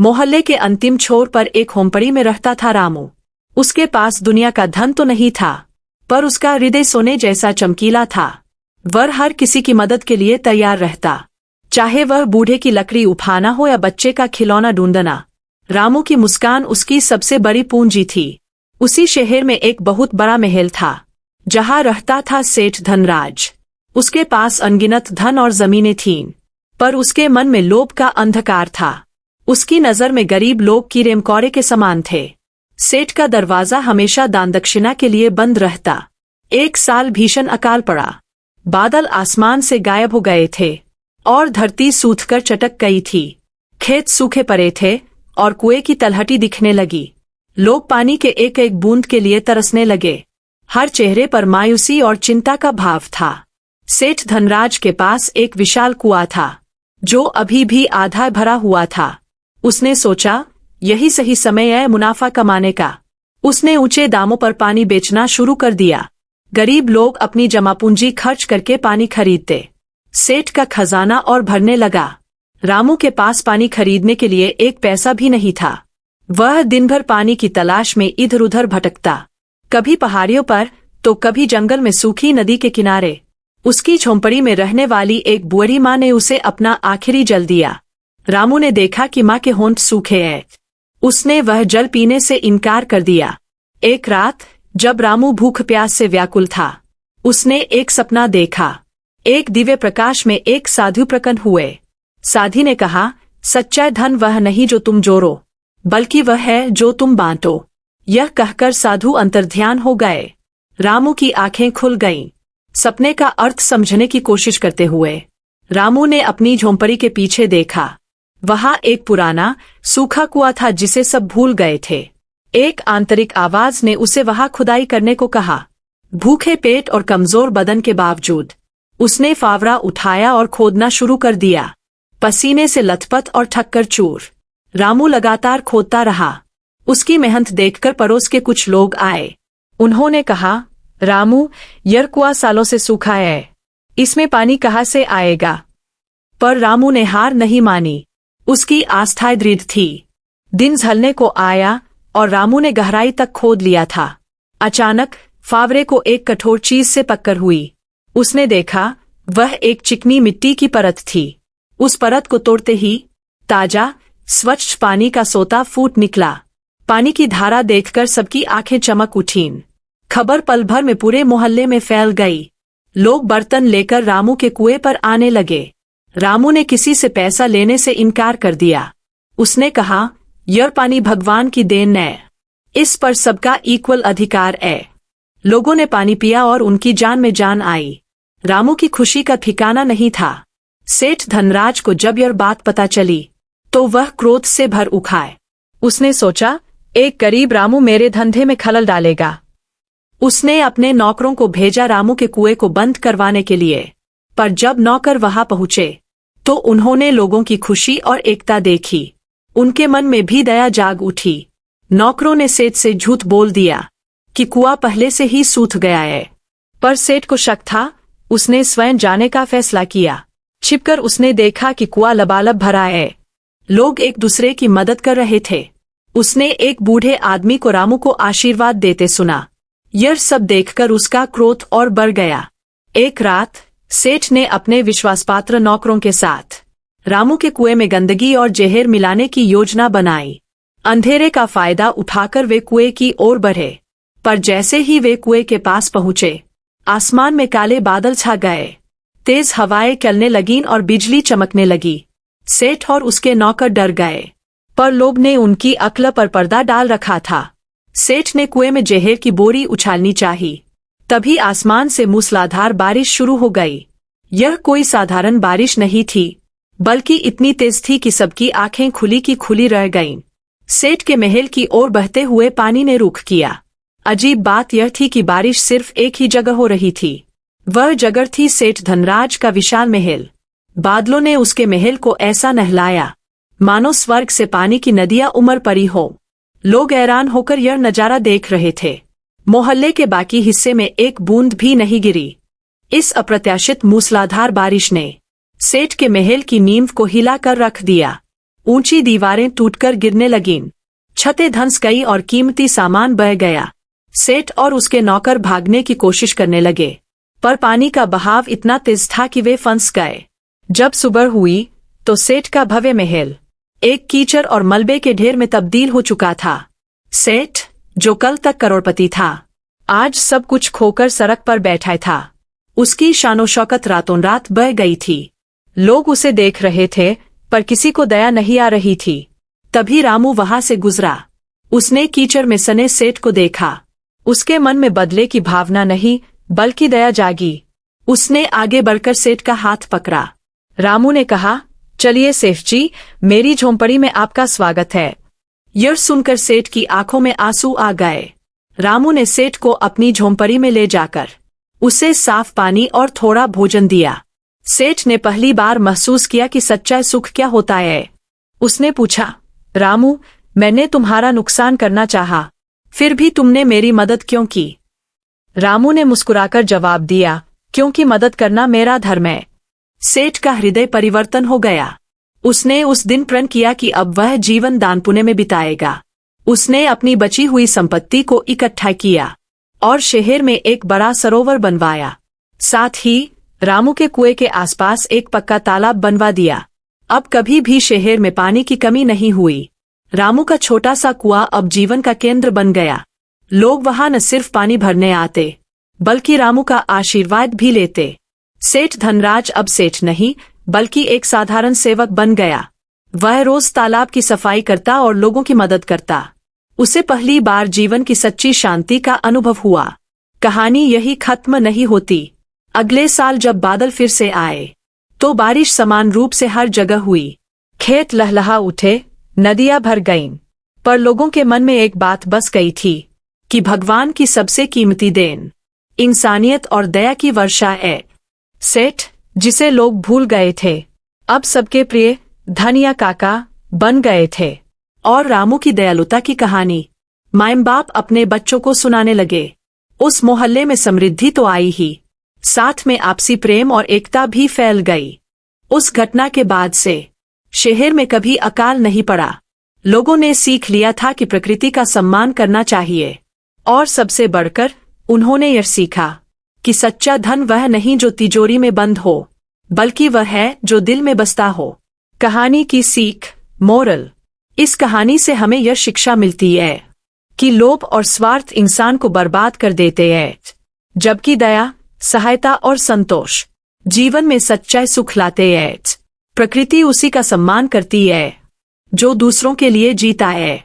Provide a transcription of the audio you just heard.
मोहल्ले के अंतिम छोर पर एक झोंपड़ी में रहता था रामू। उसके पास दुनिया का धन तो नहीं था, पर उसका हृदय सोने जैसा चमकीला था। वह हर किसी की मदद के लिए तैयार रहता, चाहे वह बूढ़े की लकड़ी उठाना हो या बच्चे का खिलौना ढूंढना। रामू की मुस्कान उसकी सबसे बड़ी पूंजी थी। उसी शहर में एक बहुत बड़ा महल था, जहां रहता था सेठ धनराज। उसके पास अनगिनत धन और जमीनें थीं, पर उसके मन में लोभ का अंधकार था। उसकी नजर में गरीब लोग कीड़े मकोड़े के समान थे। सेठ का दरवाजा हमेशा दान दक्षिणा के लिए बंद रहता। एक साल भीषण अकाल पड़ा। बादल आसमान से गायब हो गए थे और धरती सूखकर चटक गई थी। खेत सूखे पड़े थे और कुएं की तलहटी दिखने लगी। लोग पानी के एक एक बूंद के लिए तरसने लगे। हर चेहरे पर मायूसी और चिंता का भाव था। सेठ धनराज के पास एक विशाल कुआं था, जो अभी भी आधा भरा हुआ था। उसने सोचा, यही सही समय है मुनाफा कमाने का। उसने ऊंचे दामों पर पानी बेचना शुरू कर दिया। गरीब लोग अपनी जमा पूंजी खर्च करके पानी खरीदते। सेठ का खजाना और भरने लगा। रामू के पास पानी खरीदने के लिए एक पैसा भी नहीं था। वह दिन भर पानी की तलाश में इधर उधर भटकता, कभी पहाड़ियों पर तो कभी जंगल में सूखी नदी के किनारे। उसकी झोंपड़ी में रहने वाली एक बूढ़ी माँ ने उसे अपना आखिरी जल दिया। रामू ने देखा कि माँ के होंठ सूखे हैं। उसने वह जल पीने से इनकार कर दिया। एक रात जब रामू भूख प्यास से व्याकुल था, उसने एक सपना देखा। एक दिव्य प्रकाश में एक साधु प्रकट हुए। साधी ने कहा, सच्चा धन वह नहीं जो तुम जोड़ो, बल्कि वह है जो तुम बांटो। यह कहकर साधु अंतर्ध्यान हो गए। रामू की आंखें खुल गईं। सपने का अर्थ समझने की कोशिश करते हुए रामू ने अपनी झोंपड़ी के पीछे देखा। वहां एक पुराना सूखा कुआं था जिसे सब भूल गए थे। एक आंतरिक आवाज ने उसे वहां खुदाई करने को कहा। भूखे पेट और कमजोर बदन के बावजूद उसने फावड़ा उठाया और खोदना शुरू कर दिया, पसीने से लथपथ और थककर चूर। रामू लगातार खोदता रहा। उसकी मेहनत देखकर पड़ोस के कुछ लोग आए। उन्होंने कहा, रामू, यह कुआं सालों से सूखा है, इसमें पानी कहाँ से आएगा? पर रामू ने हार नहीं मानी। उसकी आस्था दृढ़ थी। दिन ढलने को आया और रामू ने गहराई तक खोद लिया था। अचानक फावड़े को एक कठोर चीज से पकड़ हुई। उसने देखा, वह एक चिकनी मिट्टी की परत थी। उस परत को तोड़ते ही ताजा स्वच्छ पानी का सोता फूट निकला। पानी की धारा देखकर सबकी आंखें चमक उठीं। खबर पल भर में पूरे मोहल्ले में फैल गई। लोग बर्तन लेकर रामू के कुएं पर आने लगे। रामू ने किसी से पैसा लेने से इनकार कर दिया। उसने कहा, यह पानी भगवान की देन है, इस पर सबका इक्वल अधिकार है। लोगों ने पानी पिया और उनकी जान में जान आई। रामू की खुशी का ठिकाना नहीं था। सेठ धनराज को जब यह बात पता चली तो वह क्रोध से भर उठा। उसने सोचा, एक गरीब रामू मेरे धंधे में खलल डालेगा। उसने अपने नौकरों को भेजा रामू के कुएं को बंद करवाने के लिए। पर जब नौकर वहां पहुंचे तो उन्होंने लोगों की खुशी और एकता देखी। उनके मन में भी दया जाग उठी। नौकरों ने सेठ से झूठ बोल दिया कि कुआं पहले से ही सूख गया है, पर सेठ को शक था। उसने स्वयं जाने का फैसला किया। छिपकर उसने देखा कि कुआं लबालब भरा है। लोग एक दूसरे की मदद कर रहे थे। उसने एक बूढ़े आदमी को रामू को आशीर्वाद देते सुना। यह सब देखकर उसका क्रोध और बढ़ गया। एक रात सेठ ने अपने विश्वासपात्र नौकरों के साथ रामू के कुएं में गंदगी और जहर मिलाने की योजना बनाई। अंधेरे का फायदा उठाकर वे कुएं की ओर बढ़े, पर जैसे ही वे कुएं के पास पहुंचे, आसमान में काले बादल छा गए। तेज हवाएं चलने लगीं और बिजली चमकने लगी। सेठ और उसके नौकर डर गए, पर लोभ ने उनकी अक्ल पर पर्दा डाल रखा था। सेठ ने कुएं में जहर की बोरी उछालनी चाही। तभी आसमान से मूसलाधार बारिश शुरू हो गई। यह कोई साधारण बारिश नहीं थी, बल्कि इतनी तेज थी कि सबकी आंखें खुली की खुली रह गईं। सेठ के महल की ओर बहते हुए पानी ने रुख किया। अजीब बात यह थी कि बारिश सिर्फ एक ही जगह हो रही थी। वह जगह थी सेठ धनराज का विशाल महल। बादलों ने उसके महल को ऐसा नहलाया मानो स्वर्ग से पानी की नदियां उमड़ पड़ी हो। लोग हैरान होकर यह नजारा देख रहे थे। मोहल्ले के बाकी हिस्से में एक बूंद भी नहीं गिरी। इस अप्रत्याशित मूसलाधार बारिश ने सेठ के महल की नींव को हिला कर रख दिया। ऊंची दीवारें टूटकर गिरने लगीं। छतें धंस गई और कीमती सामान बह गया। सेठ और उसके नौकर भागने की कोशिश करने लगे, पर पानी का बहाव इतना तेज था कि वे फंस गए। जब सुबह हुई तो सेठ का भव्य महल एक कीचड़ और मलबे के ढेर में तब्दील हो चुका था। सेठ, जो कल तक करोड़पति था, आज सब कुछ खोकर सड़क पर बैठा था। उसकी शानो शौकत रातों रात बह गई थी। लोग उसे देख रहे थे, पर किसी को दया नहीं आ रही थी। तभी रामू वहां से गुजरा। उसने कीचड़ में सने सेठ को देखा। उसके मन में बदले की भावना नहीं, बल्कि दया जागी। उसने आगे बढ़कर सेठ का हाथ पकड़ा। रामू ने कहा, चलिए सेठ जी, मेरी झोंपड़ी में आपका स्वागत है। यह सुनकर सेठ की आंखों में आंसू आ गए। रामू ने सेठ को अपनी झोंपड़ी में ले जाकर उसे साफ पानी और थोड़ा भोजन दिया। सेठ ने पहली बार महसूस किया कि सच्चा सुख क्या होता है। उसने पूछा, रामू, मैंने तुम्हारा नुकसान करना चाहा, फिर भी तुमने मेरी मदद क्यों की? रामू ने मुस्कुराकर जवाब दिया, क्योंकि मदद करना मेरा धर्म है। सेठ का हृदय परिवर्तन हो गया। उसने उस दिन प्रण किया कि अब वह जीवन दान पुण्य में बिताएगा। उसने अपनी बची हुई संपत्ति को इकट्ठा किया और शहर में एक बड़ा सरोवर बनवाया। साथ ही रामू के कुएं के आसपास एक पक्का तालाब बनवा दिया। अब कभी भी शहर में पानी की कमी नहीं हुई। रामू का छोटा सा कुआं अब जीवन का केंद्र बन गया। लोग वहां न सिर्फ पानी भरने आते, बल्कि रामू का आशीर्वाद भी लेते। सेठ धनराज अब सेठ नहीं, बल्कि एक साधारण सेवक बन गया। वह रोज तालाब की सफाई करता और लोगों की मदद करता। उसे पहली बार जीवन की सच्ची शांति का अनुभव हुआ। कहानी यही खत्म नहीं होती। अगले साल जब बादल फिर से आए, तो बारिश समान रूप से हर जगह हुई। खेत लहलहा उठे, नदियां भर गईं, पर लोगों के मन में एक बात बस गई थी कि भगवान की सबसे कीमती देन इंसानियत और दया की वर्षा है। सेठ, जिसे लोग भूल गए थे, अब सबके प्रिय धनिया काका बन गए थे। और रामू की दयालुता की कहानी माँ बाप अपने बच्चों को सुनाने लगे। उस मोहल्ले में समृद्धि तो आई ही, साथ में आपसी प्रेम और एकता भी फैल गई। उस घटना के बाद से शहर में कभी अकाल नहीं पड़ा। लोगों ने सीख लिया था कि प्रकृति का सम्मान करना चाहिए, और सबसे बढ़कर उन्होंने यह सीखा कि सच्चा धन वह नहीं जो तिजोरी में बंद हो, बल्कि वह है जो दिल में बसता हो। कहानी की सीख, मोरल। इस कहानी से हमें यह शिक्षा मिलती है कि लोभ और स्वार्थ इंसान को बर्बाद कर देते हैं, जबकि दया, सहायता और संतोष जीवन में सच्चा सुख लाते हैं। प्रकृति उसी का सम्मान करती है जो दूसरों के लिए जीता है।